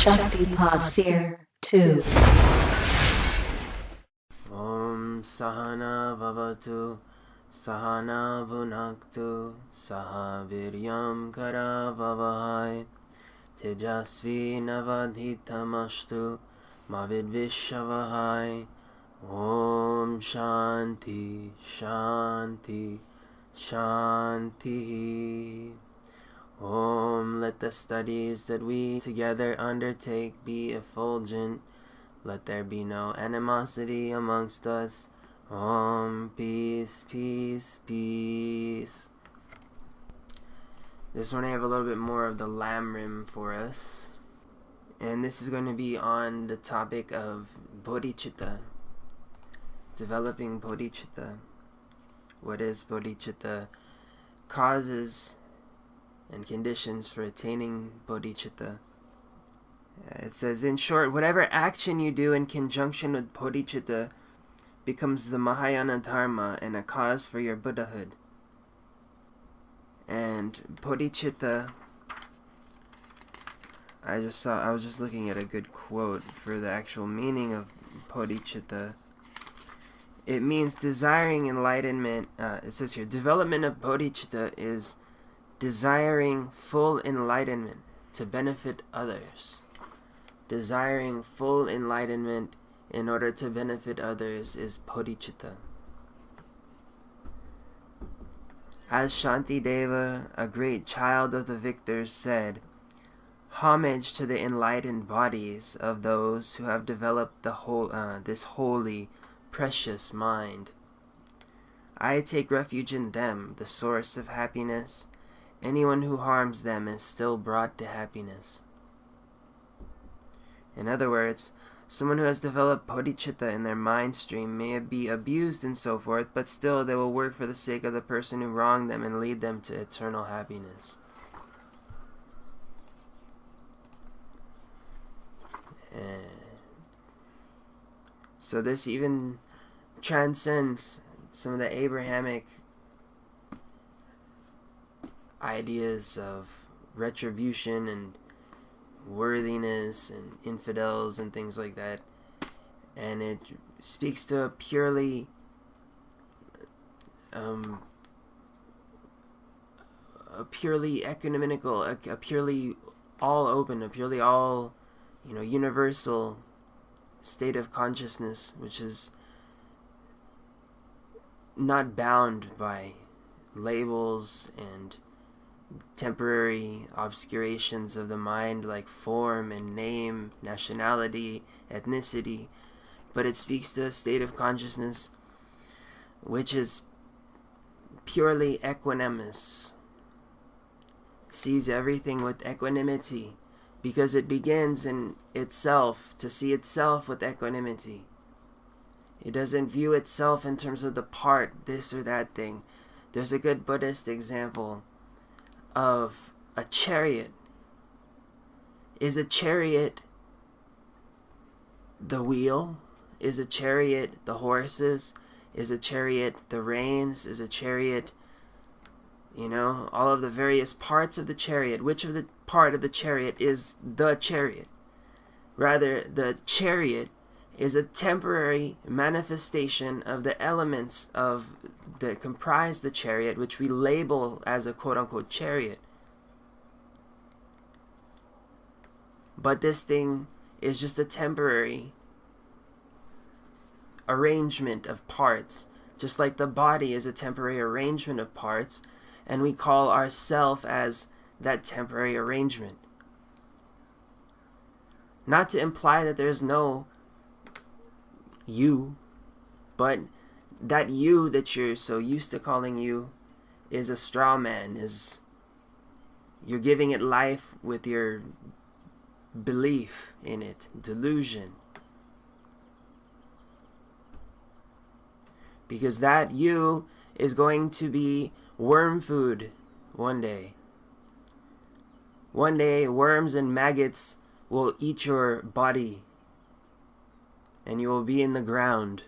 Shakti Seer 2. Om Sahana Vavatu Sahana Bhunaktu Saha Viryam Karavavahai Tejasvi Navadhitamastu Mavidvishavahai. Om Shanti Shanti Shanti. Om, let the studies that we together undertake be effulgent. Let there be no animosity amongst us. Om, peace, peace, peace. This one I have a little bit more of the lamb rim for us. And this is going to be on the topic of Bodhichitta. Developing Bodhichitta. What is Bodhichitta? Causes and conditions for attaining Bodhichitta. It says, in short, whatever action you do in conjunction with Bodhichitta becomes the Mahayana Dharma and a cause for your Buddhahood. And Bodhichitta, I was just looking at a good quote for the actual meaning of Bodhichitta. It means desiring enlightenment. It says here, development of Bodhichitta is desiring full enlightenment to benefit others. Desiring full enlightenment in order to benefit others is Bodhichitta. As Shantideva, a great child of the victors, said, homage to the enlightened bodies of those who have developed this holy, precious mind. I take refuge in them, the source of happiness. Anyone who harms them is still brought to happiness. In other words, someone who has developed bodhicitta in their mind stream may be abused and so forth, but still they will work for the sake of the person who wronged them and lead them to eternal happiness. So this even transcends some of the Abrahamic ideas of retribution and worthiness and infidels and things like that, and it speaks to a purely ecumenical, a purely all open, a purely all universal state of consciousness, which is not bound by labels and temporary obscurations of the mind like form and name, nationality, ethnicity, but it speaks to a state of consciousness which is purely equanimous, sees everything with equanimity, because it begins in itself to see itself with equanimity. It doesn't view itself in terms of the part, this or that thing. There's a good Buddhist example of a chariot. Is a chariot the wheel? Is a chariot the horses? Is a chariot the reins? Is a chariot, all of the various parts of the chariot? Which of the part of the chariot is the chariot? Rather, the chariot is a temporary manifestation of the elements that comprise the chariot, which we label as a quote-unquote chariot. But this thing is just a temporary arrangement of parts, just like the body is a temporary arrangement of parts, and we call ourself as that temporary arrangement. Not to imply that there's no you, but that you that you're so used to calling you is a straw man, you're giving it life with your belief in it, delusion. Because that you is going to be worm food one day. One day, worms and maggots will eat your body, and you will be in the ground.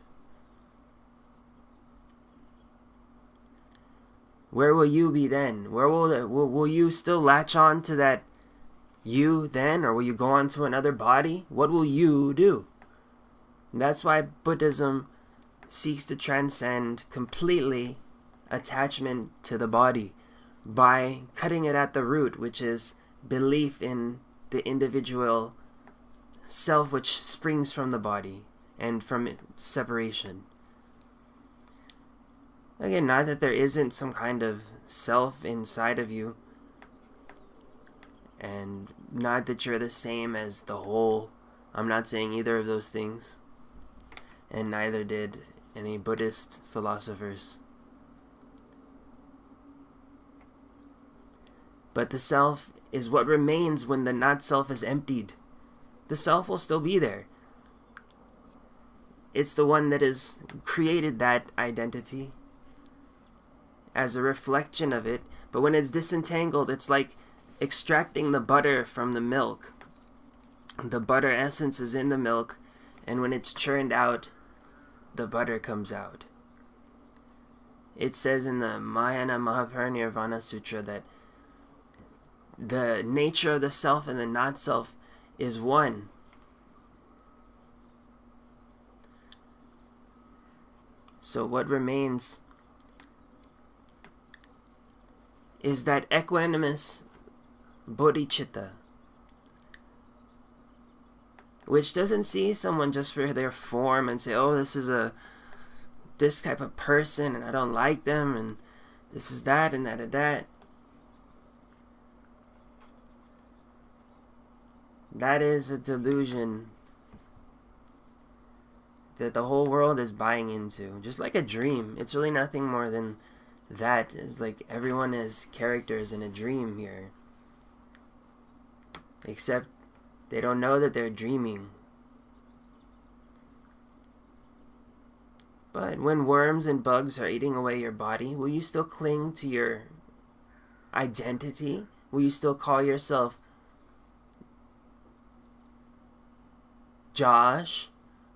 Where will you be then? Where will you still latch on to that you then, or will you go on to another body? What will you do? And that's why Buddhism seeks to transcend completely attachment to the body by cutting it at the root, which is belief in the individual self which springs from the body and from separation. Again, not that there isn't some kind of self inside of you, and not that you're the same as the whole. I'm not saying either of those things, and neither did any Buddhist philosophers. But the self is what remains when the not-self is emptied. The self will still be there. It's the one that has created that identity as a reflection of it, but when it's disentangled, it's like extracting the butter from the milk. The butter essence is in the milk, and when it's churned out, the butter comes out. It says in the Mahayana Mahaparinirvana Sutra that the nature of the self and the not-self is one. So what remains is that equanimous bodhicitta, which doesn't see someone just for their form and say, oh, this is this type of person and I don't like them and this is that and that and that. That is a delusion that the whole world is buying into. Just like a dream. It's really nothing more than that. It's like everyone is characters in a dream here. Except they don't know that they're dreaming. But when worms and bugs are eating away your body, will you still cling to your identity? Will you still call yourself Josh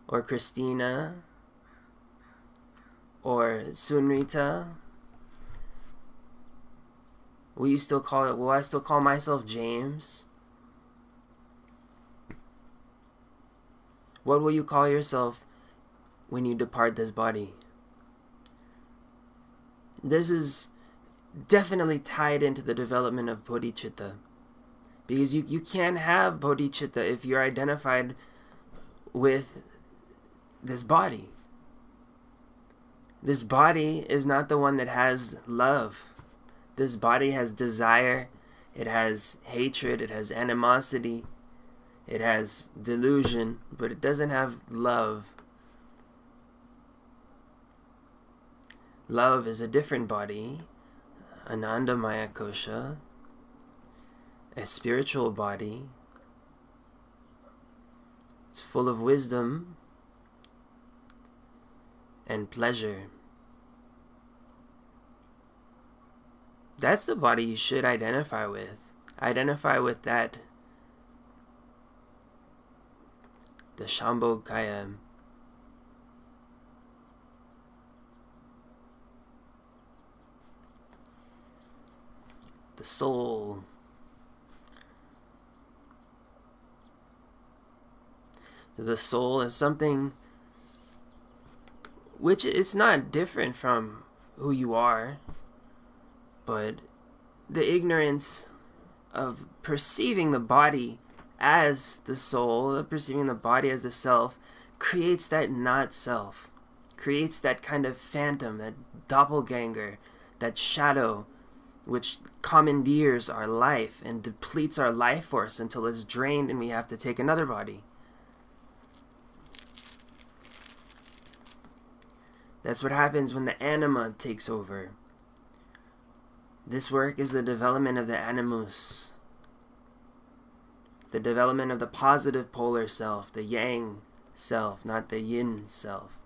or Christina or Sunrita? Will I still call myself James? What will you call yourself when you depart this body? This is definitely tied into the development of bodhicitta. Because you can't have bodhicitta if you're identified with this body. This body is not the one that has love. This body has desire, it has hatred, it has animosity, it has delusion, but it doesn't have love. Love is a different body, Anandamaya Kosha, a spiritual body. It's full of wisdom and pleasure. That's the body you should identify with. Identify with that. The Shambhogakaya. The soul. The soul is something which is not different from who you are, but the ignorance of perceiving the body as the soul, perceiving the body as the self, creates that not self, creates that kind of phantom, that doppelganger, that shadow which commandeers our life and depletes our life force until it's drained and we have to take another body. That's what happens when the anima takes over. This work is the development of the animus, the development of the positive polar self, the yang self, not the yin self.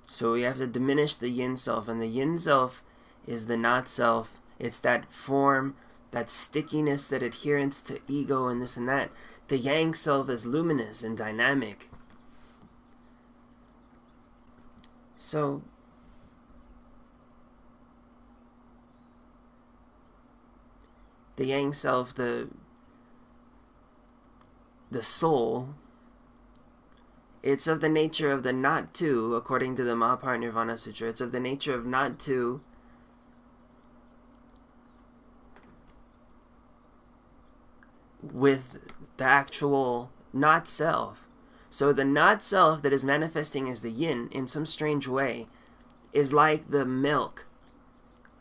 So we have to diminish the yin self, and the yin self is the not self. It's that form, that stickiness, that adherence to ego and this and that. The yang self is luminous and dynamic. So the yang self, the soul, it's of the nature of the not two, according to the Mahaparinirvana Sutra. It's of the nature of not two, with the actual not self. So the not self that is manifesting as the yin in some strange way is like the milk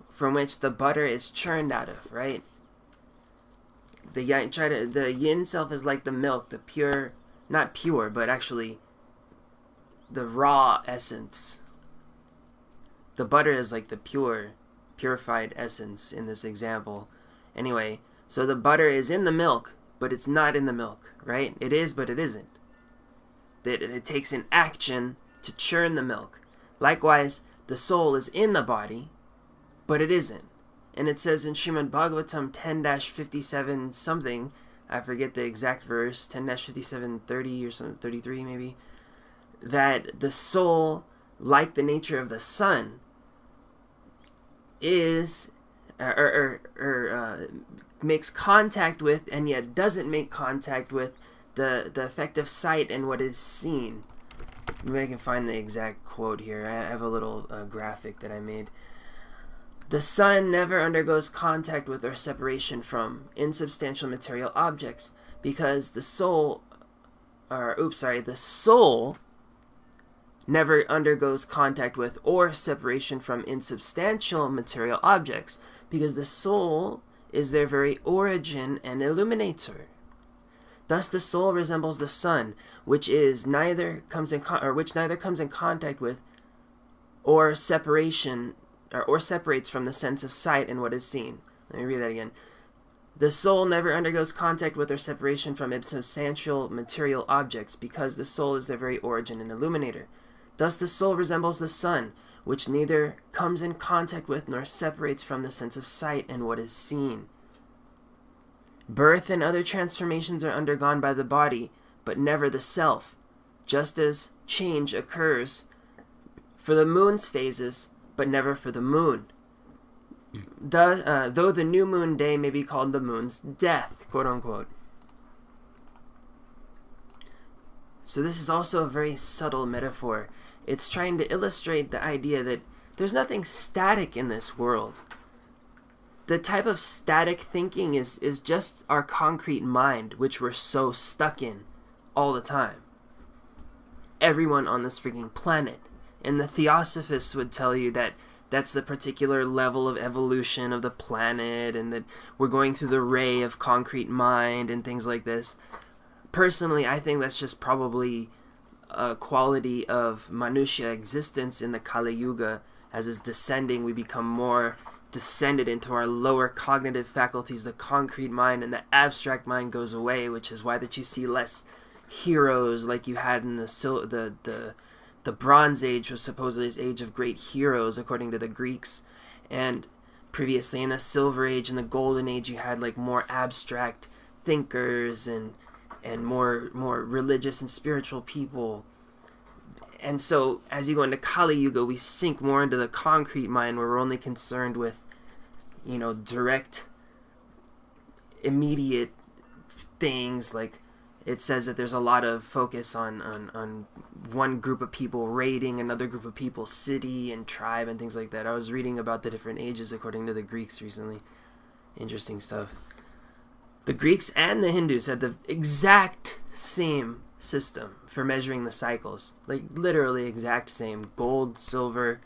from which the butter is churned out of, right? The yin self is like the milk, the pure, not pure, but actually the raw essence. The butter is like the purified essence in this example. Anyway, so the butter is in the milk, but it's not in the milk, right? It is, but it isn't. It takes an action to churn the milk. Likewise, the soul is in the body, but it isn't. And it says in Srimad Bhagavatam 10-57 something, I forget the exact verse, 10-57:30 or something, 33 maybe, that the soul, like the nature of the sun, is makes contact with and yet doesn't make contact with the effect of sight and what is seen. Maybe I can find the exact quote here. I have a little graphic that I made. The sun never undergoes contact with or separation from insubstantial material objects because the soul never undergoes contact with or separation from insubstantial material objects because the soul is their very origin and illuminator. Thus the soul resembles the sun, which neither comes in contact with or separates from the sense of sight and what is seen. Let me read that again. The soul never undergoes contact with or separation from insubstantial material objects because the soul is their very origin and illuminator. Thus the soul resembles the sun, which neither comes in contact with nor separates from the sense of sight and what is seen. Birth and other transformations are undergone by the body, but never the self, just as change occurs for the moon's phases, but never for the moon. Though the new moon day may be called the moon's death, quote unquote. So this is also a very subtle metaphor. It's trying to illustrate the idea that there's nothing static in this world. The type of static thinking is just our concrete mind, which we're so stuck in all the time. Everyone on this freaking planet. And the Theosophists would tell you that that's the particular level of evolution of the planet and that we're going through the ray of concrete mind and things like this. Personally, I think that's just probably a quality of Manusya existence in the Kali Yuga. As it's descending, we become more descended into our lower cognitive faculties. The concrete mind and the abstract mind goes away, which is why that you see less heroes like you had in the Bronze Age was supposedly this age of great heroes according to the Greeks, and previously in the Silver Age and the Golden Age you had like more abstract thinkers and more religious and spiritual people. And so as you go into Kali Yuga, we sink more into the concrete mind where we're only concerned with, direct, immediate things. Like it says that there's a lot of focus on one group of people raiding another group of people's city and tribe and things like that. I was reading about the different ages according to the Greeks recently. Interesting stuff. The Greeks and the Hindus had the exact same system for measuring the cycles. Like literally exact same. Gold, silver,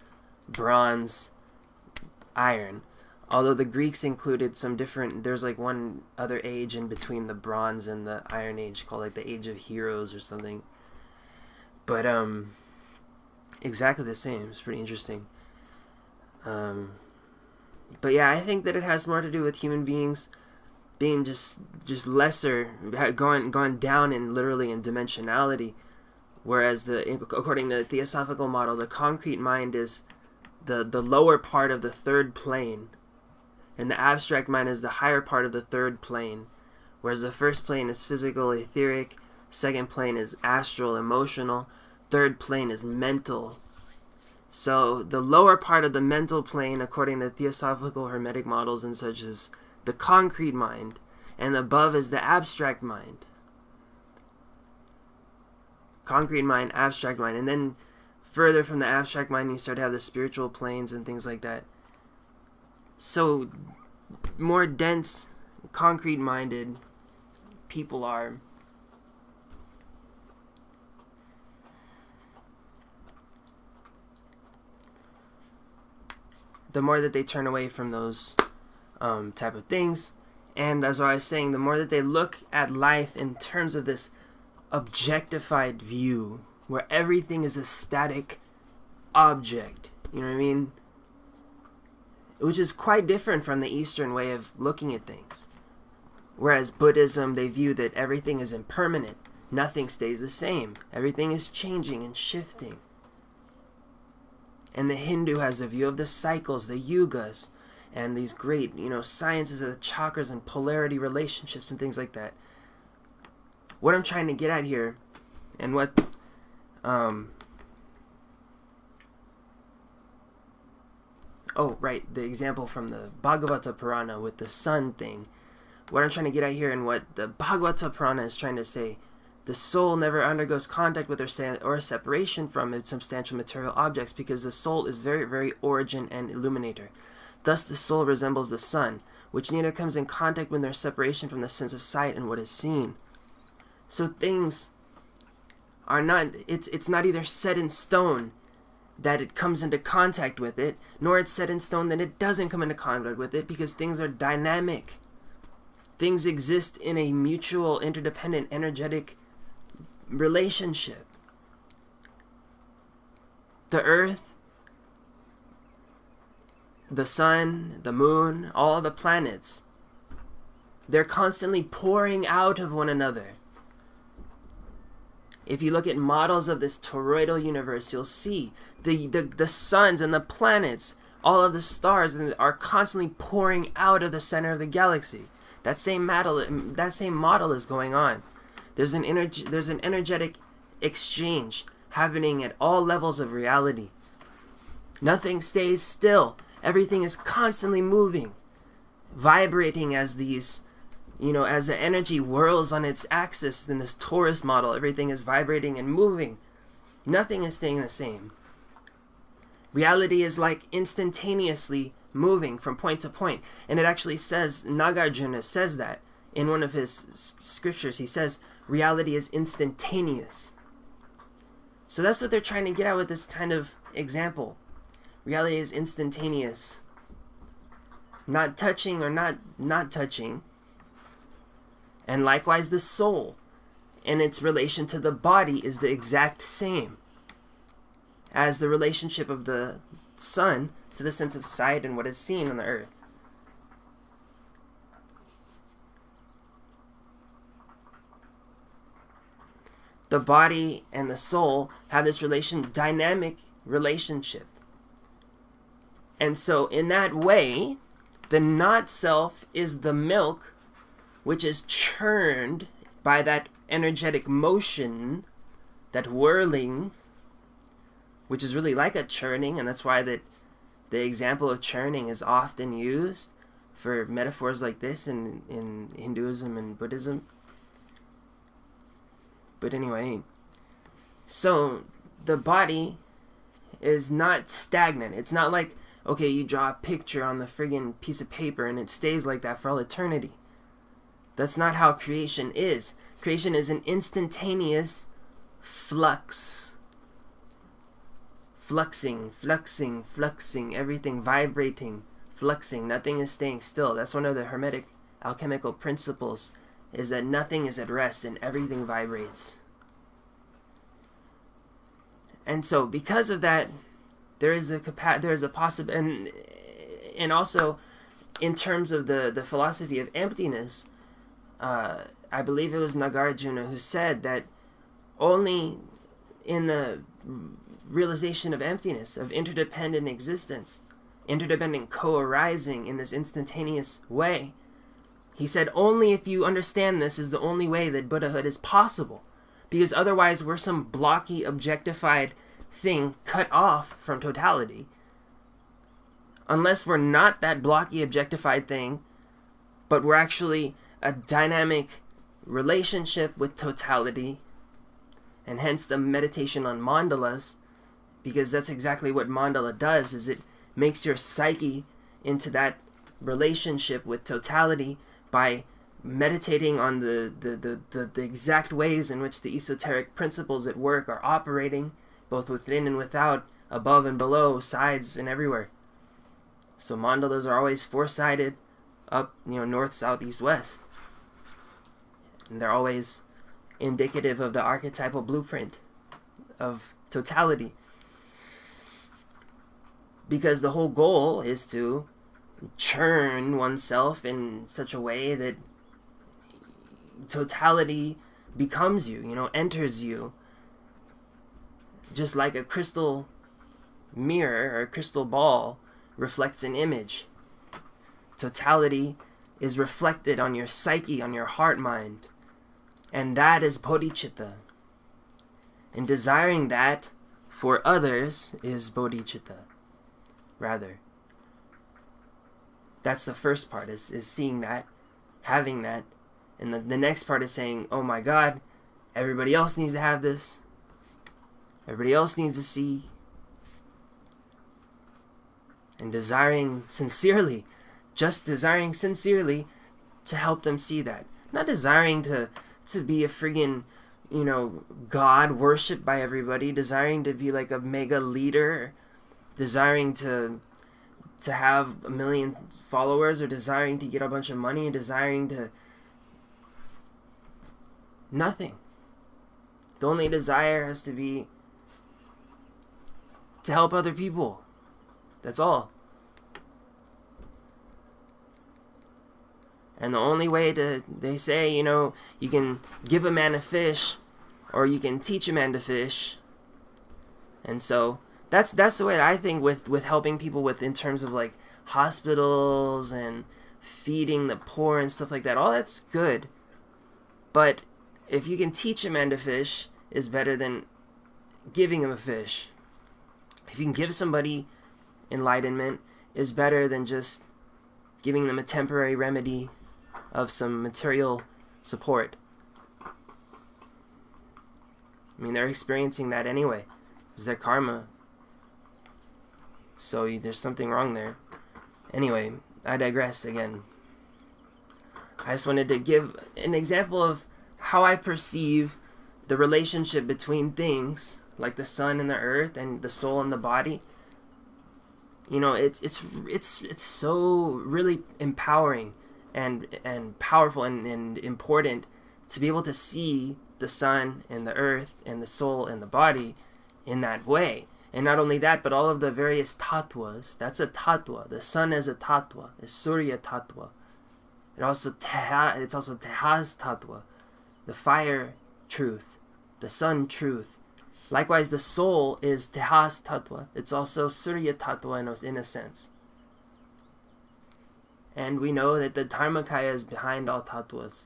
bronze, iron. Although the Greeks included some different, there's like one other age in between the Bronze and the Iron Age called like the Age of Heroes or something. But exactly the same. It's pretty interesting. But yeah, I think that it has more to do with human beings being just lesser, gone down in literally in dimensionality, whereas according to the Theosophical model, the concrete mind is the lower part of the third plane, and the abstract mind is the higher part of the third plane, whereas the first plane is physical, etheric, second plane is astral, emotional, third plane is mental. So the lower part of the mental plane, according to Theosophical Hermetic models and such, is the concrete mind, and above is the abstract mind. Concrete mind, abstract mind, and then further from the abstract mind you start to have the spiritual planes and things like that. So more dense, concrete minded people are, the more that they turn away from those type of things. And as I was saying, the more that they look at life in terms of this objectified view, where everything is a static object, you know what I mean? Which is quite different from the Eastern way of looking at things. Whereas Buddhism, they view that everything is impermanent. Nothing stays the same. Everything is changing and shifting. And the Hindu has the view of the cycles, the yugas, and these great, sciences of the chakras and polarity relationships and things like that. What I'm trying to get at here, and what, the example from the Bhagavata Purana with the sun thing. What I'm trying to get at here, and what the Bhagavata Purana is trying to say, the soul never undergoes contact with or separation from its substantial material objects, because the soul is very, very origin and illuminator. Thus the soul resembles the sun, which neither comes in contact with nor separation from the sense of sight and what is seen. So things are not, it's not either set in stone that it comes into contact with it, nor it's set in stone that it doesn't come into contact with it, because things are dynamic. Things exist in a mutual, interdependent, energetic relationship. The earth, the sun, the moon, all the planets, they're constantly pouring out of one another. If you look at models of this toroidal universe, you'll see the suns and the planets, all of the stars are constantly pouring out of the center of the galaxy. That same model is going on. There's an energetic exchange happening at all levels of reality. Nothing stays still. Everything is constantly moving, vibrating as these, as the energy whirls on its axis in this torus model. Everything is vibrating and moving. Nothing is staying the same. Reality is like instantaneously moving from point to point. And it actually says, Nagarjuna says that in one of his scriptures. He says, reality is instantaneous. So that's what they're trying to get at with this kind of example. Reality is instantaneous. Not touching or not touching. And likewise the soul and its relation to the body is the exact same as the relationship of the sun to the sense of sight and what is seen on the earth. The body and the soul have this dynamic relationship. And so in that way, the not self is the milk which is churned by that energetic motion, that whirling, which is really like a churning, and that's why the example of churning is often used for metaphors like this in Hinduism and Buddhism. But anyway, so the body is not stagnant. It's not like, okay, you draw a picture on the friggin' piece of paper and it stays like that for all eternity. That's not how creation is. Creation is an instantaneous flux. Fluxing, everything vibrating, fluxing. Nothing is staying still. That's one of the Hermetic alchemical principles, is that nothing is at rest and everything vibrates. And so because of that, there is a possibility, and also in terms of the philosophy of emptiness, I believe it was Nagarjuna who said that only in the realization of emptiness, of interdependent existence, interdependent co-arising in this instantaneous way, he said only if you understand this is the only way that Buddhahood is possible. Because otherwise we're some blocky, objectified thing cut off from totality. Unless we're not that blocky, objectified thing, but we're actually a dynamic relationship with totality, and hence the meditation on mandalas, because that's exactly what mandala does, is it makes your psyche into that relationship with totality by meditating on the exact ways in which the esoteric principles at work are operating, both within and without, above and below, sides and everywhere. So mandalas are always four-sided, up, north, south, east, west. And they're always indicative of the archetypal blueprint of totality. Because the whole goal is to churn oneself in such a way that totality becomes you, enters you. Just like a crystal mirror or a crystal ball reflects an image. Totality is reflected on your psyche, on your heart mind. And that is bodhicitta. And desiring that for others is bodhicitta. Rather. That's the first part, is seeing that, having that. And the next part is saying, oh my God, everybody else needs to have this. Everybody else needs to see. And desiring sincerely, just desiring sincerely to help them see that. Not desiring to be a friggin', God worshipped by everybody, desiring to be like a mega leader, desiring to have 1 million followers, or desiring to get a bunch of money, desiring to... Nothing. The only desire has to be to help other people. That's all. And the only way they say, you can give a man a fish, or you can teach a man to fish. And so that's the way I think with helping people with, in terms of like hospitals and feeding the poor and stuff like that. All that's good. But if you can teach a man to fish, is better than giving him a fish. If you can give somebody enlightenment, is better than just giving them a temporary remedy of some material support. I mean, they're experiencing that anyway. It's their karma. So there's something wrong there. Anyway, I digress again. I just wanted to give an example of how I perceive the relationship between things, like the sun and the earth, and the soul and the body. It's so really empowering and powerful and important to be able to see the sun and the earth and the soul and the body in that way. And not only that, but all of the various tattvas. That's a tattva. The sun is a tattva. It's Surya tattva. It's also Tehas tattva. The fire truth. The sun truth. Likewise, the soul is Tehas tattva. It's also Surya tattva in a sense. And we know that the Dharmakaya is behind all tattvas.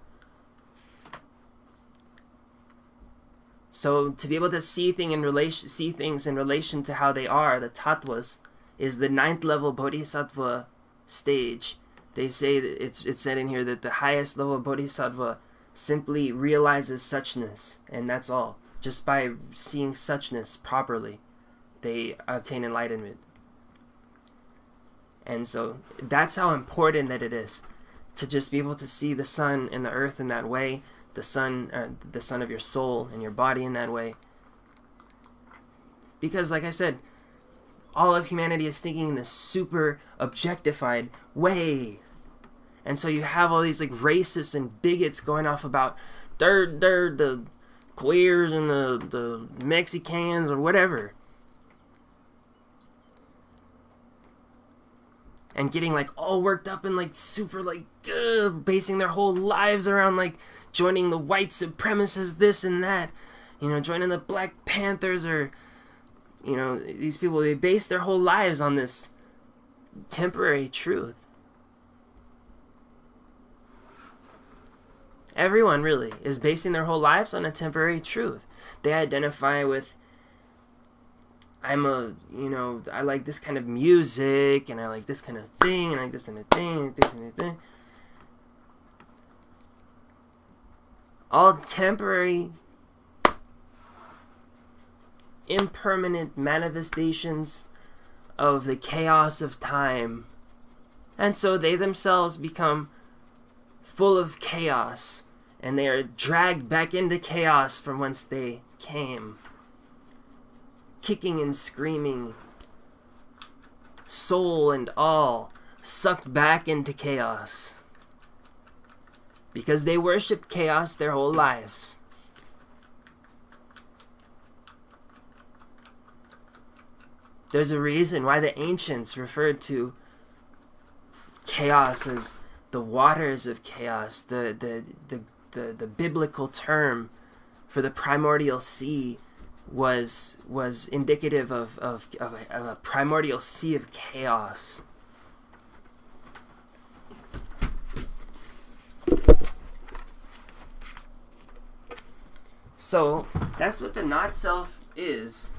So to be able to see things in relation to how they are, the tattvas, is the 9th level bodhisattva stage. They say that it's said in here that the highest level of bodhisattva simply realizes suchness, and that's all. Just by seeing suchness properly, they obtain enlightenment. And so that's how important that it is to just be able to see the sun and the earth in that way, the sun of your soul and your body in that way. Because like I said, all of humanity is thinking in this super objectified way. And so you have all these like racists and bigots going off about the queers and the Mexicans or whatever. And getting like all worked up and like super like basing their whole lives around like joining the white supremacists, this and that, joining the Black Panthers, or these people, they base their whole lives on this temporary truth. Everyone really is basing their whole lives on a temporary truth. They identify with, I like this kind of music, and I like this kind of thing, and I like this kind of thing, and this kind of thing. all temporary, impermanent manifestations of the chaos of time. And so they themselves become full of chaos, and they are dragged back into chaos from whence they came, kicking and screaming, soul and all, sucked back into chaos, because they worshipped chaos their whole lives. There's a reason why the ancients referred to chaos as the waters of chaos. The biblical term for the primordial sea was indicative of a primordial sea of chaos. So that's what the not self is.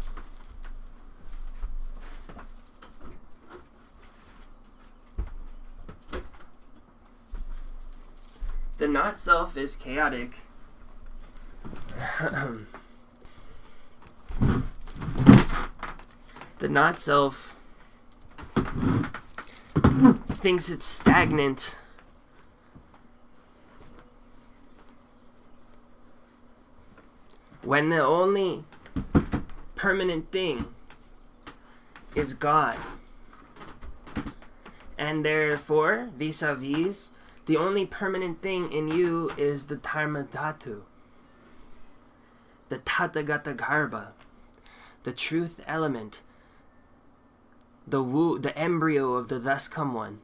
The not self is chaotic. The not self thinks it's stagnant. When the only permanent thing is God. And therefore, vis-a-vis, the only permanent thing in you is the Dharma Dhatu, the Tathagata Garbha, the truth element, the embryo of the thus come one.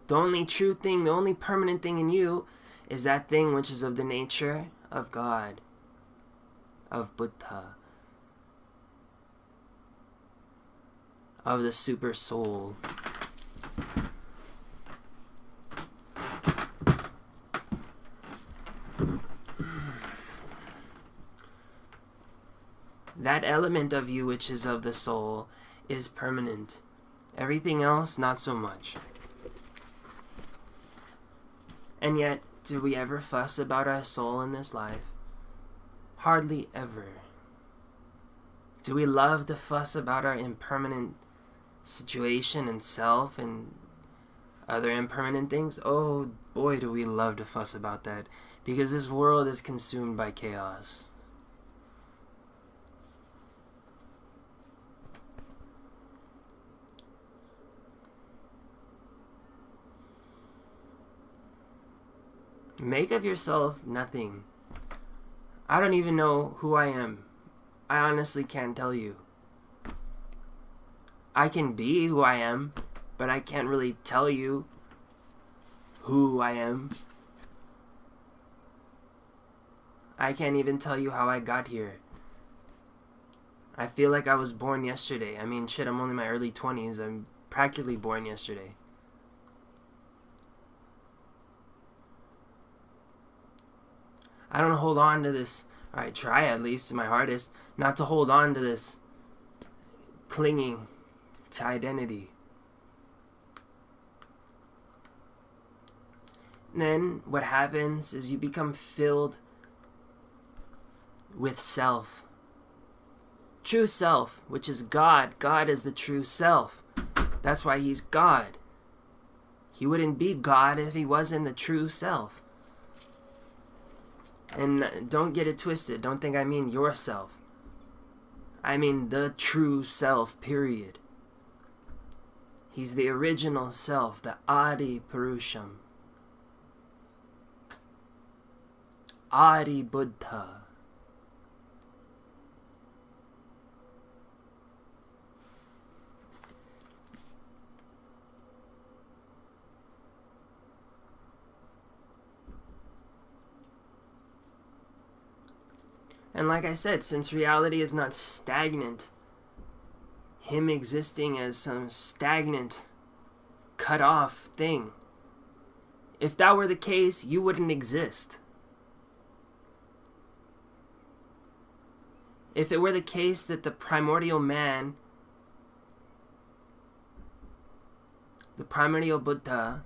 The only true thing, the only permanent thing in you is that thing which is of the nature of God, of Buddha, of the super soul. That element of you which is of the soul is permanent. Everything else, not so much. And yet, do we ever fuss about our soul in this life? Hardly ever. Do we love to fuss about our impermanent situation and self and other impermanent things? Oh boy, do we love to fuss about that, because this world is consumed by chaos. Make of yourself nothing. I don't even know who I am. I honestly can't tell you. I can be who I am, but I can't really tell you who I am. I can't even tell you how I got here. I feel like I was born yesterday. I mean, shit, I'm only in my early 20s. I'm practically born yesterday. I don't hold on to this, or I try at least my hardest, not to hold on to this clinging to identity. And then what happens is you become filled with self. True self, which is God. God is the true self. That's why he's God. He wouldn't be God if he wasn't the true self. And don't get it twisted. Don't think I mean yourself. I mean the true self, period. He's the original self, the Adi Purusham. Adi Buddha. And like I said, since reality is not stagnant, him existing as some stagnant, cut off thing, if that were the case, you wouldn't exist. If it were the case that the primordial man, the primordial Buddha,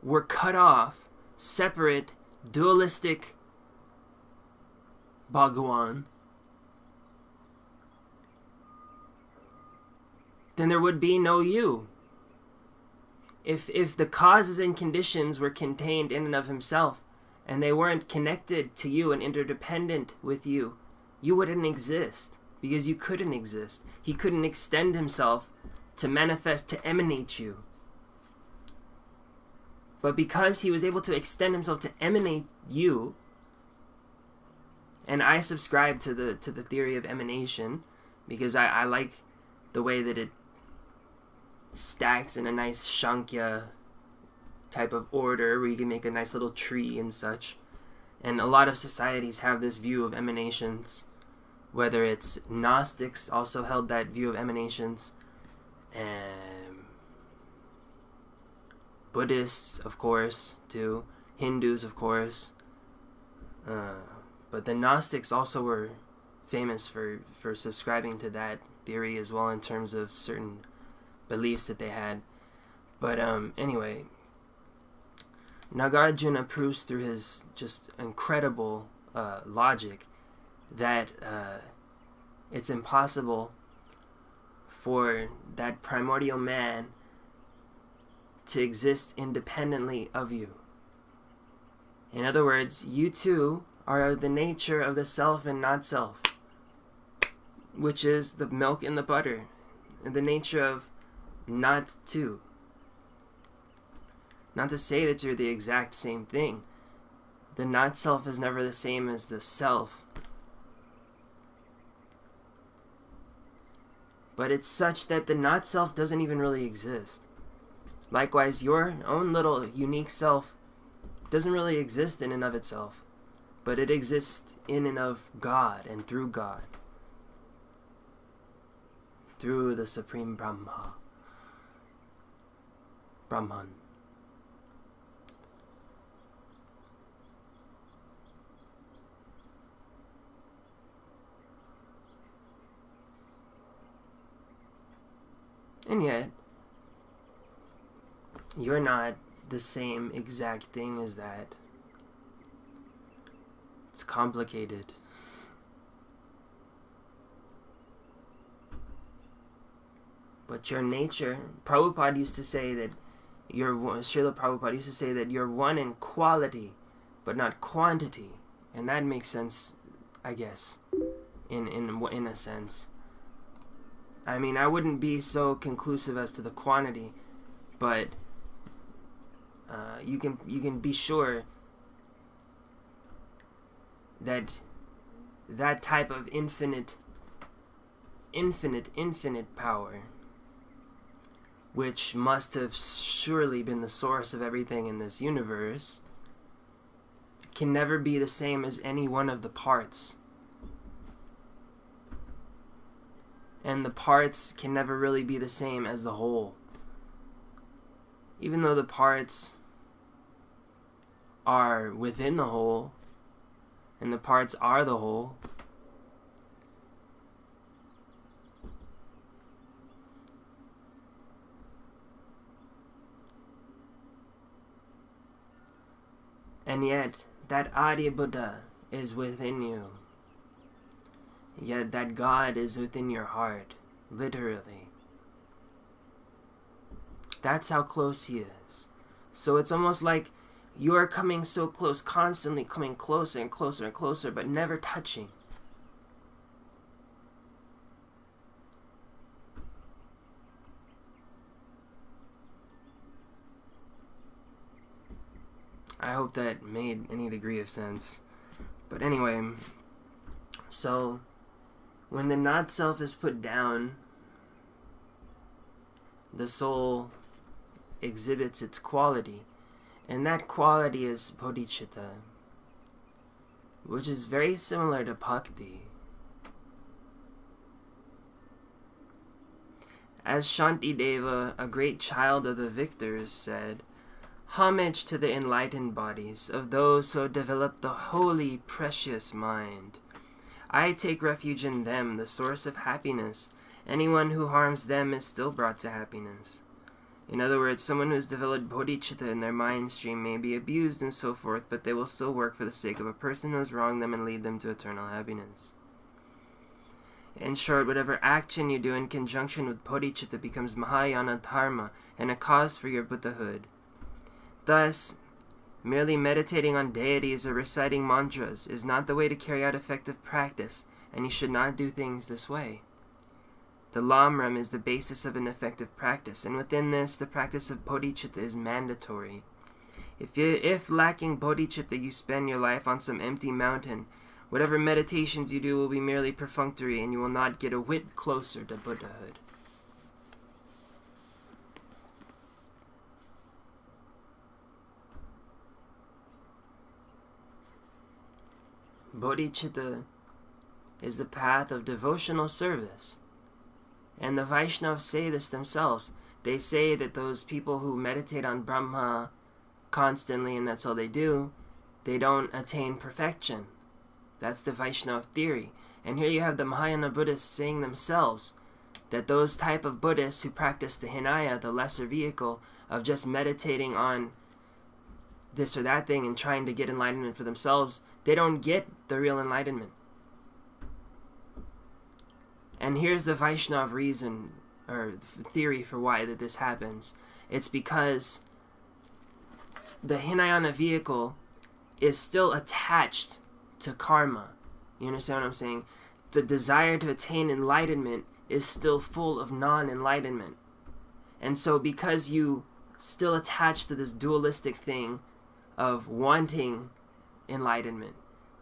were cut off, separate, dualistic Bhagawan, then there would be no you. If the causes and conditions were contained in and of himself, and they weren't connected to you and interdependent with you, you wouldn't exist, because you couldn't exist. He couldn't extend himself to manifest, to emanate you. But because he was able to extend himself to emanate you, and I subscribe to the theory of emanation, because I like the way that it stacks in a nice Shankya type of order where you can make a nice little tree and such. And a lot of societies have this view of emanations, whether it's Gnostics also held that view of emanations, and Buddhists, of course, too, Hindus, of course, but the Gnostics also were famous for subscribing to that theory as well, in terms of certain beliefs that they had. But anyway, Nagarjuna proves through his just incredible logic that it's impossible for that primordial man to exist independently of you. In other words, you two are the nature of the self and not self, which is the milk and the butter, and the nature of not two. Not to say that you're the exact same thing. The not self is never the same as the self. But it's such that the not self doesn't even really exist. Likewise, your own little unique self doesn't really exist in and of itself, but it exists in and of God and through God, through the Supreme Brahman. And yet, you're not the same exact thing as that. It's complicated. But your nature, Prabhupada used to say that Srila Prabhupada used to say that you're one in quality, but not quantity. And that makes sense, I guess, in a sense. I mean, I wouldn't be so conclusive as to the quantity, but you can be sure that that type of infinite power, which must have surely been the source of everything in this universe, can never be the same as any one of the parts. And the parts can never really be the same as the whole. Even though the parts are within the whole, and the parts are the whole, and yet that Adi Buddha is within you. Yet that God is within your heart, literally. That's how close he is. So it's almost like you are coming so close, constantly coming closer and closer and closer, but never touching. I hope that made any degree of sense. But anyway, so when the not-self is put down, the soul exhibits its quality, and that quality is Bodhichitta, which is very similar to Bhakti. As Shantideva, a great child of the victors, said, "Homage to the enlightened bodies of those who have developed the holy, precious mind. I take refuge in them, the source of happiness. Anyone who harms them is still brought to happiness. In other words, someone who has developed bodhicitta in their mind stream may be abused and so forth, but they will still work for the sake of a person who has wronged them and lead them to eternal happiness. In short, whatever action you do in conjunction with bodhicitta becomes Mahayana dharma and a cause for your Buddhahood. Thus, merely meditating on deities or reciting mantras is not the way to carry out effective practice, and you should not do things this way. The Lamram is the basis of an effective practice, and within this, the practice of bodhicitta is mandatory. If lacking bodhicitta, you spend your life on some empty mountain, whatever meditations you do will be merely perfunctory, and you will not get a whit closer to Buddhahood. Bodhicitta is the path of devotional service. And the Vaishnavas say this themselves. They say that those people who meditate on Brahma constantly, and that's all they do, they don't attain perfection. That's the Vaishnava theory. And here you have the Mahayana Buddhists saying themselves that those type of Buddhists who practice the Hinaya, the lesser vehicle, of just meditating on this or that thing and trying to get enlightenment for themselves, they don't get the real enlightenment. And here's the Vaishnava reason, or theory for why that this happens. It's because the Hinayana vehicle is still attached to karma. You understand what I'm saying? The desire to attain enlightenment is still full of non-enlightenment. And so because you still attach to this dualistic thing of wanting enlightenment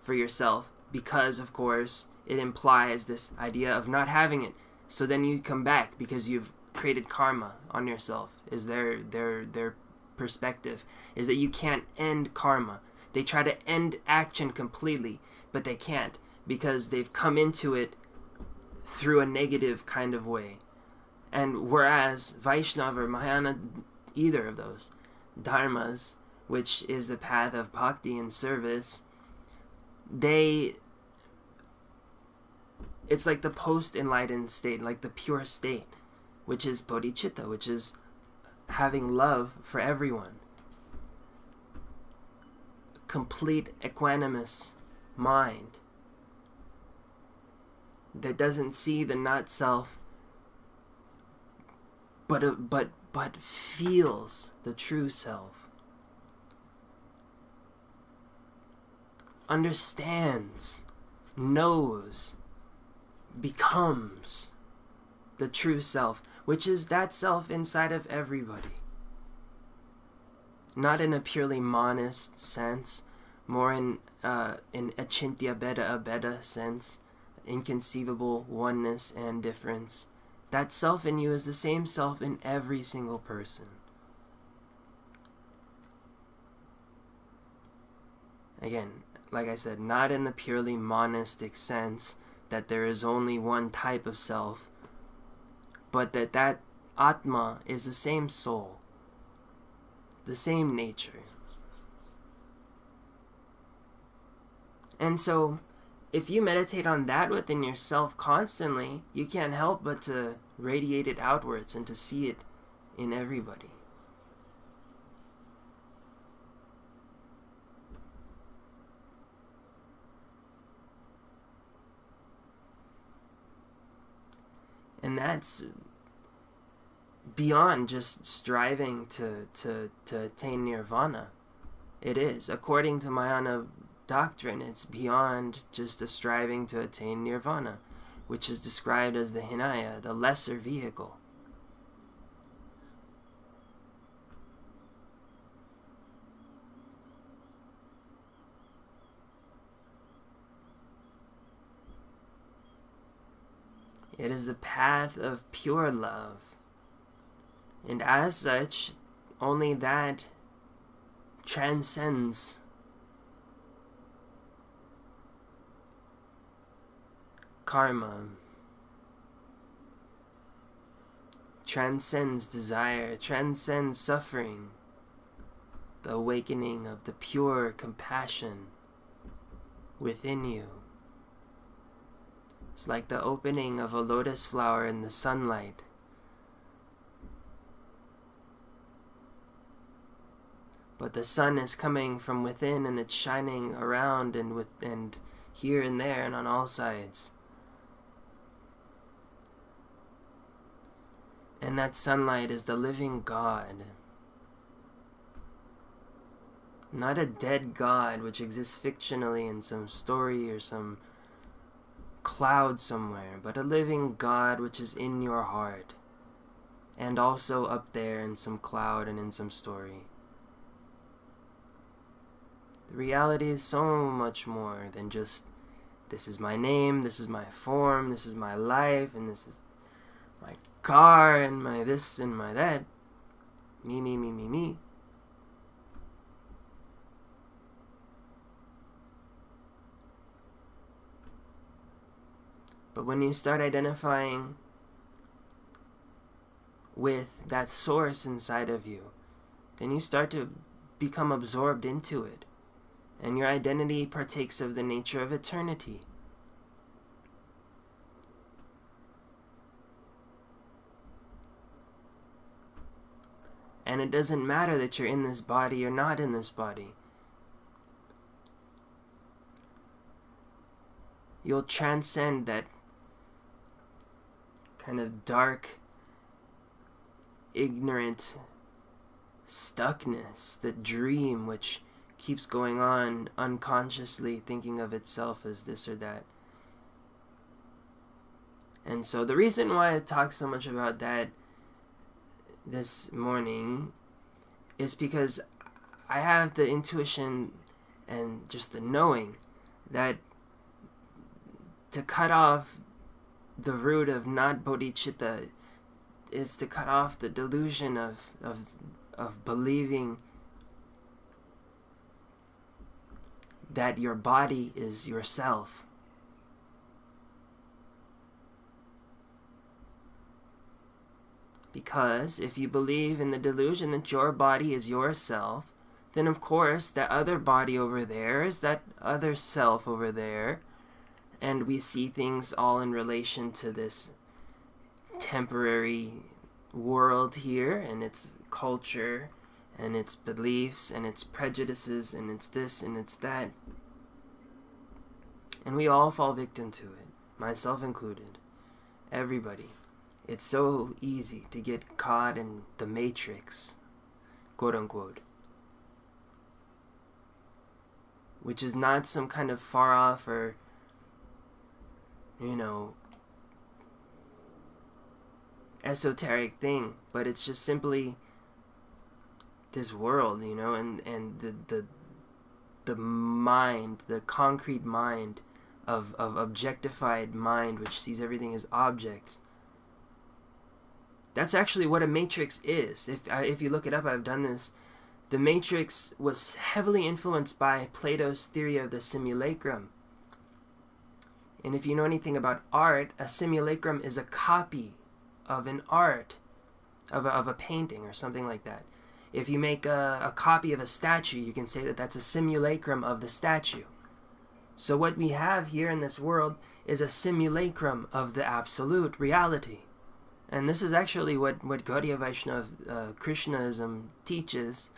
for yourself, because, of course, it implies this idea of not having it. So then you come back because you've created karma on yourself, is their perspective, is that you can't end karma. They try to end action completely, but they can't because they've come into it through a negative kind of way. And whereas Vaishnava or Mahayana, either of those dharmas, which is the path of bhakti and service, it's like the post-enlightened state, like the pure state, which is bodhicitta, which is having love for everyone. Complete equanimous mind that doesn't see the not self, but feels the true self. Understands, knows, becomes the true self, which is that self inside of everybody. Not in a purely monist sense, more in achintya bheda abheda sense, inconceivable oneness and difference. That self in you is the same self in every single person. Again, like I said, not in the purely monistic sense that there is only one type of self, but that Atma is the same soul, the same nature. And so, if you meditate on that within yourself constantly, you can't help but to radiate it outwards and to see it in everybody. And that's beyond just striving to attain nirvana. It is. According to Mahayana doctrine, it's beyond just a striving to attain nirvana, which is described as the Hinaya, the lesser vehicle. It is the path of pure love. And as such, only that transcends karma, transcends desire, transcends suffering, the awakening of the pure compassion within you. It's like the opening of a lotus flower in the sunlight. but the sun is coming from within, and it's shining around and here and there and on all sides. And that sunlight is the living God. Not a dead God which exists fictionally in some story or some cloud somewhere, but a living God which is in your heart, and also up there in some cloud and in some story. The reality is so much more than just, this is my name, this is my form, this is my life, and this is my car, and my this and my that. Me, me, me, me, me. But when you start identifying with that source inside of you, then you start to become absorbed into it, and your identity partakes of the nature of eternity. And it doesn't matter that you're in this body or not in this body. You'll transcend that kind of dark, ignorant stuckness, the dream which keeps going on unconsciously, thinking of itself as this or that. And so the reason why I talk so much about that this morning is because I have the intuition and just the knowing that to cut off the root of not bodhicitta is to cut off the delusion of believing that your body is yourself. Because if you believe in the delusion that your body is yourself, then of course that other body over there is that other self over there, and we see things all in relation to this temporary world here, and its culture, and its beliefs, and its prejudices, and it's this, and it's that. And we all fall victim to it, myself included. Everybody. It's so easy to get caught in the matrix, quote unquote. Which is not some kind of far off or, esoteric thing, but it's just simply this world, and the mind, the concrete mind of objectified mind, which sees everything as objects. That's actually what a matrix is. If you look it up, I've done this. The matrix was heavily influenced by Plato's theory of the simulacrum. And if you know anything about art, a simulacrum is a copy of an art, of a painting or something like that. If you make a copy of a statue, you can say that that's a simulacrum of the statue. So what we have here in this world is a simulacrum of the absolute reality. And this is actually what Gaudiya Vaishnava Krishnaism teaches,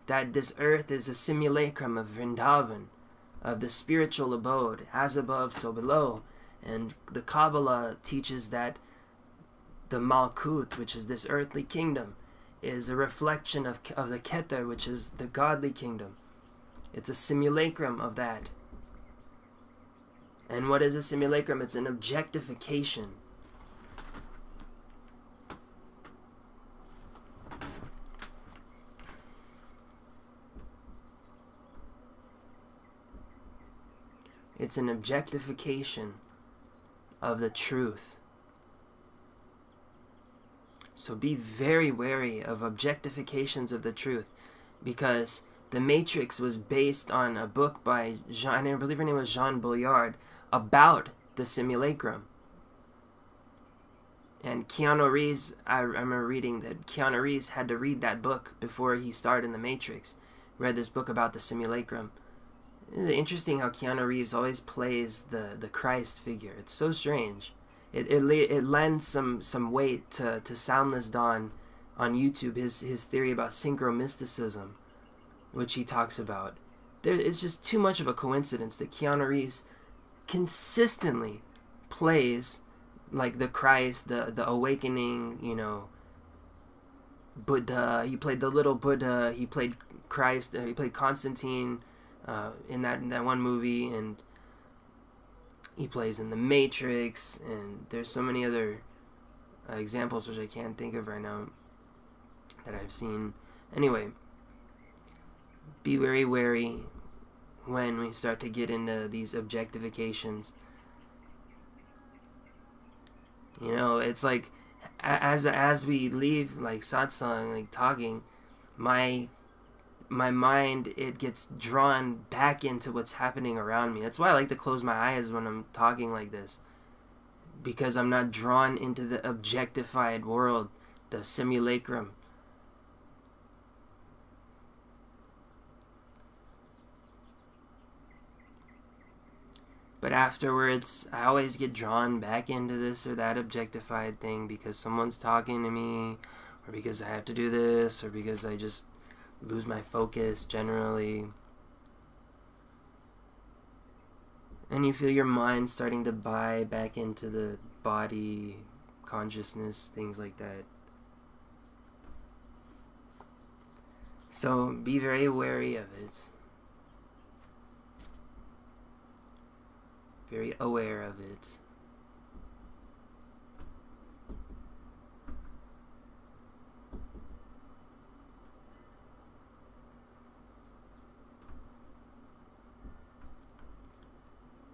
that this earth is a simulacrum of Vrindavan, of the spiritual abode, as above, so below. And the Kabbalah teaches that the Malkut, which is this earthly kingdom, is a reflection of the Keter, which is the godly kingdom. It's a simulacrum of that. And what is a simulacrum? It's an objectification. It's an objectification of the truth. So be very wary of objectifications of the truth, because the Matrix was based on a book by I believe her name was Jean Bouillard, about the simulacrum. And Keanu Reeves, I remember reading that Keanu Reeves had to read that book before he starred in the Matrix. Read this book about the simulacrum. It's interesting how Keanu Reeves always plays the Christ figure. It's so strange. It lends some weight to Soundless Dawn on YouTube, his theory about synchromysticism, which he talks about. It's just too much of a coincidence that Keanu Reeves consistently plays like the Christ, the awakening, you know, Buddha. He played the little Buddha. He played Christ. He played Constantine in that one movie, and he plays in The Matrix. And there's so many other examples which I can't think of right now that I've seen. Anyway, be very wary when we start to get into these objectifications. You know, it's like as we leave like satsang, like talking, my mind, it gets drawn back into what's happening around me. That's why I like to close my eyes when I'm talking like this, because I'm not drawn into the objectified world, the simulacrum. But afterwards, I always get drawn back into this or that objectified thing because someone's talking to me, or because I have to do this, or because I just lose my focus generally. And you feel your mind starting to buy back into the body, consciousness, things like that. So be very wary of it. Very aware of it.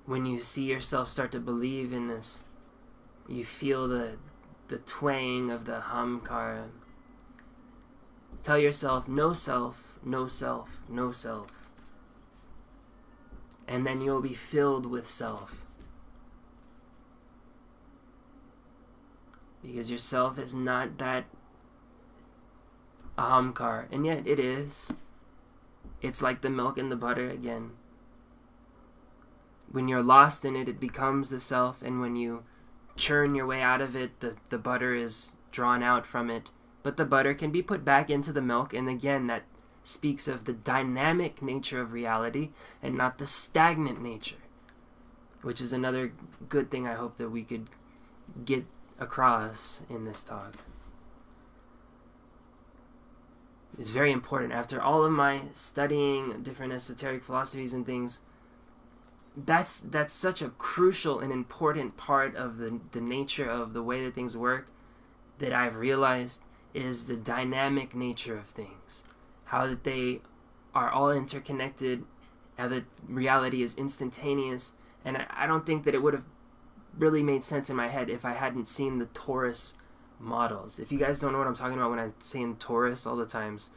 When you see yourself start to believe in this, you feel the twang of the hamkara. Tell yourself, no self, no self, no self. And then you'll be filled with self. Because your self is not that ahamkar, and yet it is. It's like the milk and the butter again. When you're lost in it, it becomes the self, and when you churn your way out of it, the butter is drawn out from it. But the butter can be put back into the milk, and again, that speaks of the dynamic nature of reality and not the stagnant nature, which is another good thing I hope that we could get across in this talk. It's very important. After all of my studying different esoteric philosophies and things, that's such a crucial and important part of the nature of the way that things work that I've realized is the dynamic nature of things. How that they are all interconnected, how that reality is instantaneous, and I don't think that it would have really made sense in my head if I hadn't seen the Torus models. If you guys don't know what I'm talking about when I'm saying Torus all the times,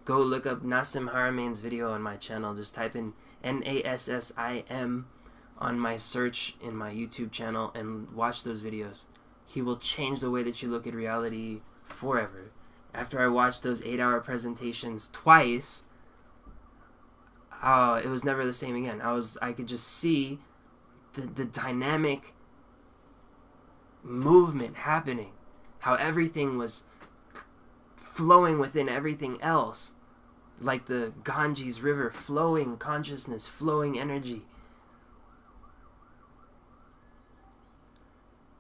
go look up Nassim Harameyn's video on my channel. Just type in NASSIM on my search in my YouTube channel and watch those videos. He will change the way that you look at reality forever. After I watched those 8-hour presentations twice, it was never the same again. I could just see the dynamic movement happening. How everything was flowing within everything else. Like the Ganges River, flowing consciousness, flowing energy.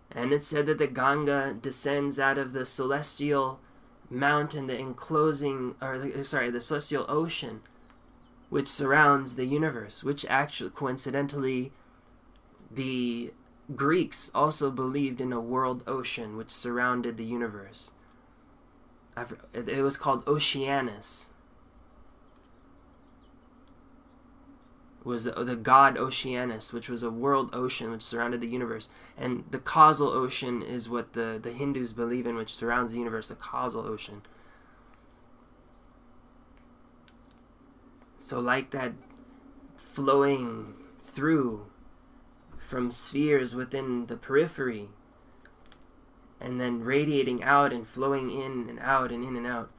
And it said that the Ganga descends out of the celestial mountain, the celestial ocean, which surrounds the universe, which actually, coincidentally, the Greeks also believed in a world ocean which surrounded the universe. It was called Oceanus. Was the god Oceanus, which was a world ocean which surrounded the universe. And the causal ocean is what the Hindus believe in, which surrounds the universe, the causal ocean. So like that flowing through from spheres within the periphery, and then radiating out and flowing in and out and in and out.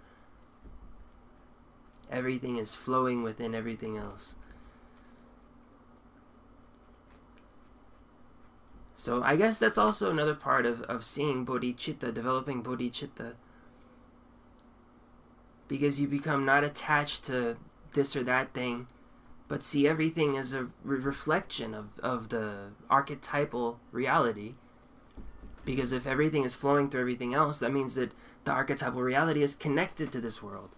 Everything is flowing within everything else. So I guess that's also another part of seeing bodhicitta, developing bodhicitta. Because you become not attached to this or that thing, but see everything as a reflection of the archetypal reality. Because if everything is flowing through everything else, that means that the archetypal reality is connected to this world.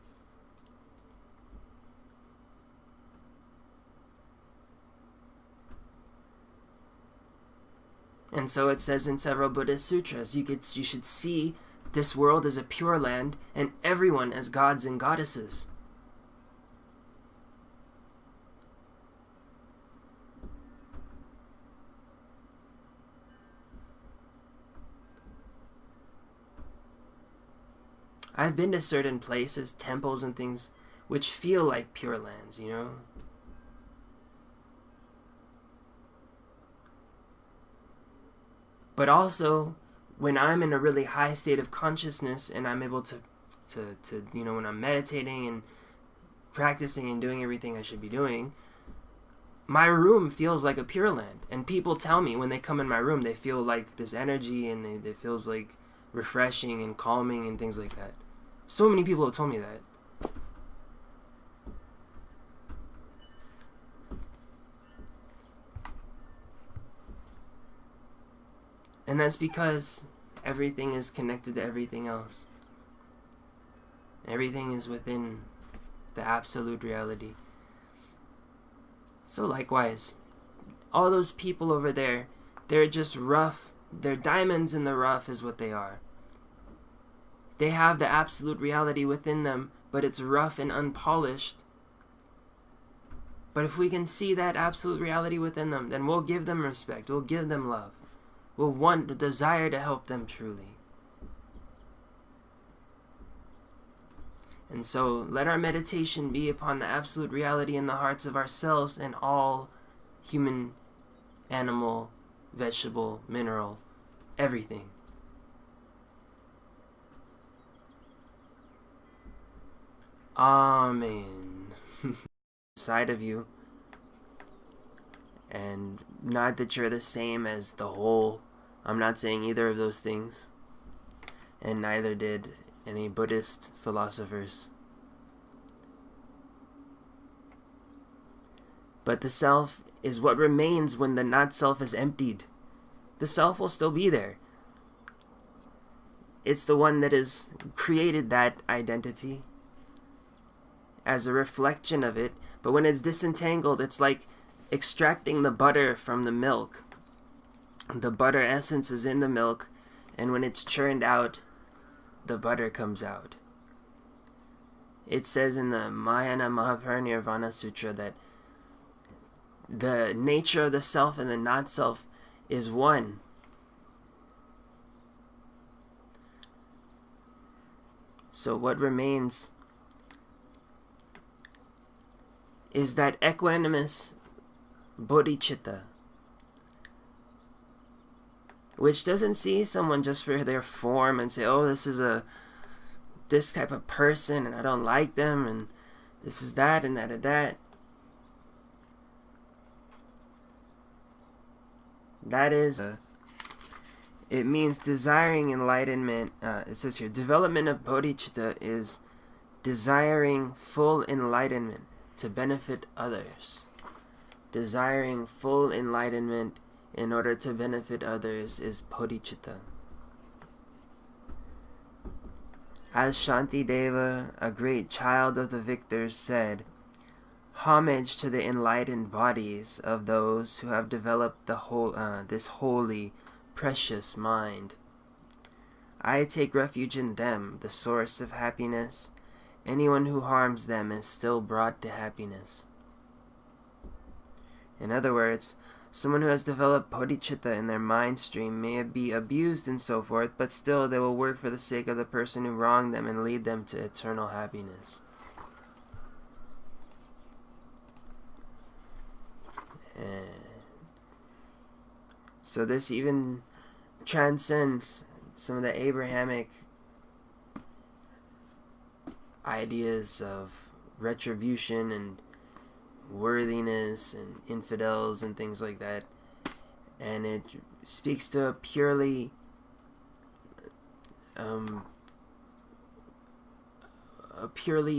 And so it says in several Buddhist sutras, you should see this world as a pure land and everyone as gods and goddesses. I've been to certain places, temples and things, which feel like pure lands, you know? But also, when I'm in a really high state of consciousness and I'm able to you know, when I'm meditating and practicing and doing everything I should be doing, my room feels like a pure land. And people tell me when they come in my room, they feel like this energy and it feels like refreshing and calming and things like that. So many people have told me that. And that's because everything is connected to everything else. Everything is within the absolute reality. So likewise, all those people over there, they're just rough. They're diamonds in the rough is what they are. They have the absolute reality within them, but it's rough and unpolished. But if we can see that absolute reality within them, then we'll give them respect. We'll give them love. We'll want the desire to help them truly. And so let our meditation be upon the absolute reality in the hearts of ourselves and all human, animal, vegetable, mineral, everything. Amen. Inside of you. And not that you're the same as the whole. I'm not saying either of those things. And neither did any Buddhist philosophers. But the self is what remains when the not-self is emptied. The self will still be there. It's the one that has created that identity as a reflection of it. But when it's disentangled, it's like extracting the butter from the milk. The butter essence is in the milk, and when it's churned out, the butter comes out. It says in the Mahayana Mahaparinirvana Sutra that the nature of the self and the not-self is one. So what remains is that equanimous Bodhichitta, which doesn't see someone just for their form and say, oh, this is this type of person and I don't like them and this is that and that and that. That is, it means desiring enlightenment. It says here, development of bodhicitta is desiring full enlightenment to benefit others. Desiring full enlightenment in order to benefit others is bodhicitta. As Shantideva, a great child of the victors, said, homage to the enlightened bodies of those who have developed this holy, precious mind. I take refuge in them, the source of happiness. Anyone who harms them is still brought to happiness. In other words, someone who has developed bodhicitta in their mind stream may be abused and so forth, but still they will work for the sake of the person who wronged them and lead them to eternal happiness. So this even transcends some of the Abrahamic ideas of retribution and worthiness and infidels and things like that, and it speaks to a purely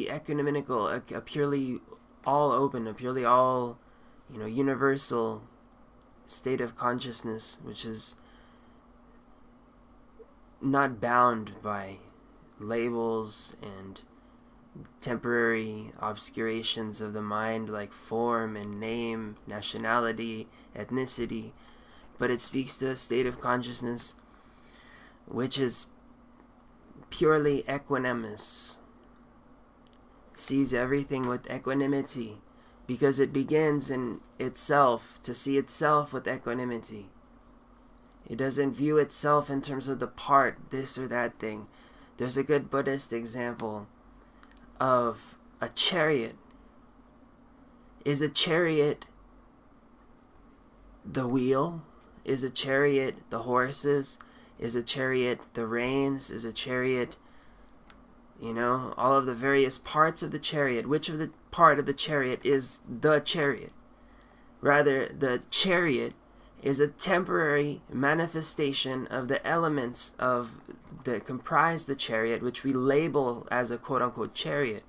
economical, a purely all open, a purely all, universal state of consciousness, which is not bound by labels and temporary obscurations of the mind like form and name, nationality, ethnicity, but it speaks to a state of consciousness which is purely equanimous, sees everything with equanimity, because it begins in itself to see itself with equanimity. It doesn't view itself in terms of the part, this or that thing. There's a good Buddhist example of a chariot. Is a chariot the wheel? Is a chariot the horses? Is a chariot the reins? Is a chariot, all of the various parts of the chariot? Which of the part of the chariot is the chariot? Rather, the chariot is a temporary manifestation of the elements that comprise the chariot, which we label as a quote-unquote chariot.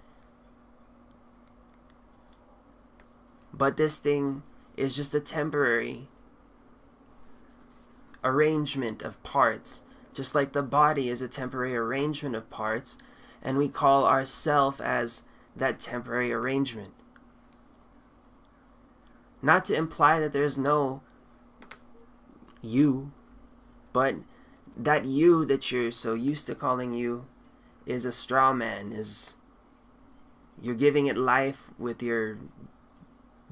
But this thing is just a temporary arrangement of parts, just like the body is a temporary arrangement of parts, and we call ourself as that temporary arrangement. Not to imply that there's no you, but that you that you're so used to calling you is a straw man, you're giving it life with your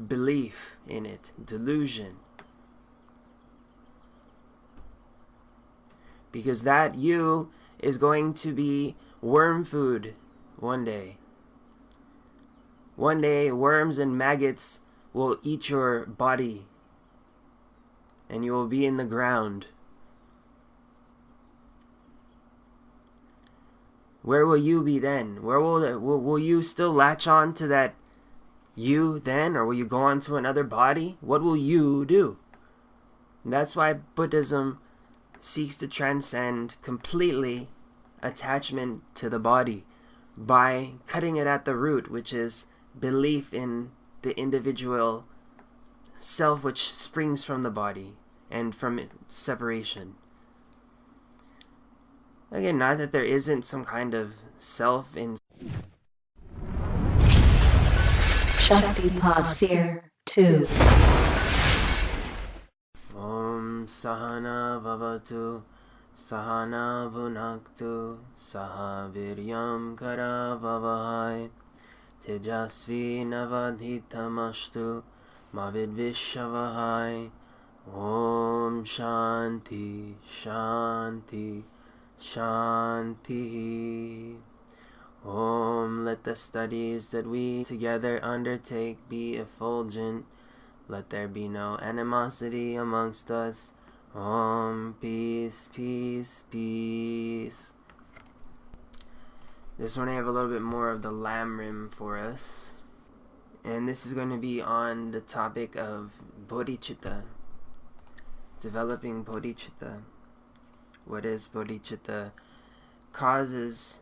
belief in it, delusion. Because that you is going to be worm food one day. One day, worms and maggots will eat your body, and you will be in the ground. Where will you be then? Where will you still latch on to that you then, or will you go on to another body? What will you do? And that's why Buddhism seeks to transcend completely attachment to the body by cutting it at the root, which is belief in the individual self which springs from the body and from separation. Again, not that there isn't some kind of self in Shakti Seer 2. Om Sahana Vavatu Sahana Bhunaktu Saha Viryam Karavavahai Tejasvi Navadhitamashtu Mavidvishavahai. Om Shanti Shanti Shanti. Om, let the studies that we together undertake be effulgent. Let there be no animosity amongst us. Om, peace, peace, peace. This one I have a little bit more of the lamb rim for us. And this is going to be on the topic of Bodhichitta. Developing Bodhichitta. What is Bodhichitta? Causes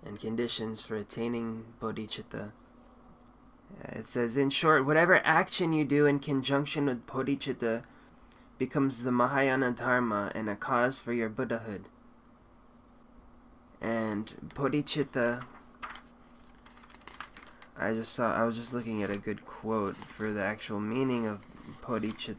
and conditions for attaining Bodhichitta. It says, in short, whatever action you do in conjunction with Bodhichitta becomes the Mahayana Dharma and a cause for your Buddhahood. And Bodhichitta, I was just looking at a good quote for the actual meaning of Bodhichitta.